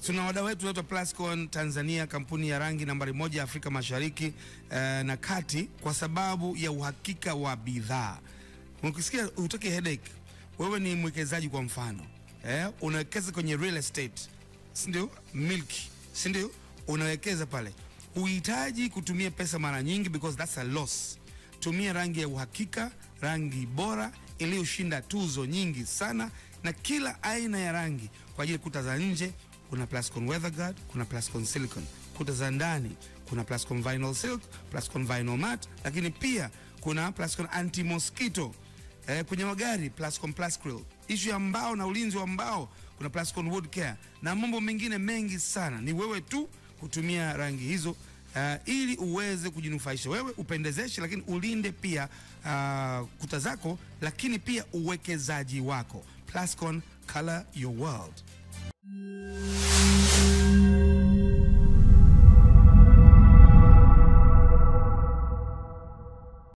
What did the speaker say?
Tuna wadau wetu wetu Plascon Tanzania, kampuni ya rangi nambari 1 Afrika Mashariki na Kati, kwa sababu ya uhakika wa bidhaa. Ukisikia utaki headache, wewe ni mwekezaji kwa mfano, unawekeza kwenye real estate, si ndio? Milk, si ndio? Unawekeza pale. Uhitaji kutumia pesa mara nyingi because that's a loss. Tumia rangi ya uhakika, rangi bora iliyoshinda tuzo nyingi sana, na kila aina ya rangi kwa ajili kuta za nje. Kuna Plascon Weatherguard, kuna Plascon Silicone. Kuta za ndani kuna Plascon Vinyl Silk, Plascon Vinyl Matte, lakini pia kuna Plascon Anti Mosquito. Kwenye magari Plascon Plascril. Issue ya mbao na ulinzi wa mbao kuna Plascon Wood Care, na mambo mengine mengi sana. Ni wewe tu kutumia rangi hizo ili uweze kujinufaisha, wewe upendezeshe, lakini ulinde pia kuta zako, lakini pia uwekezaji wako. Plascon, color your world.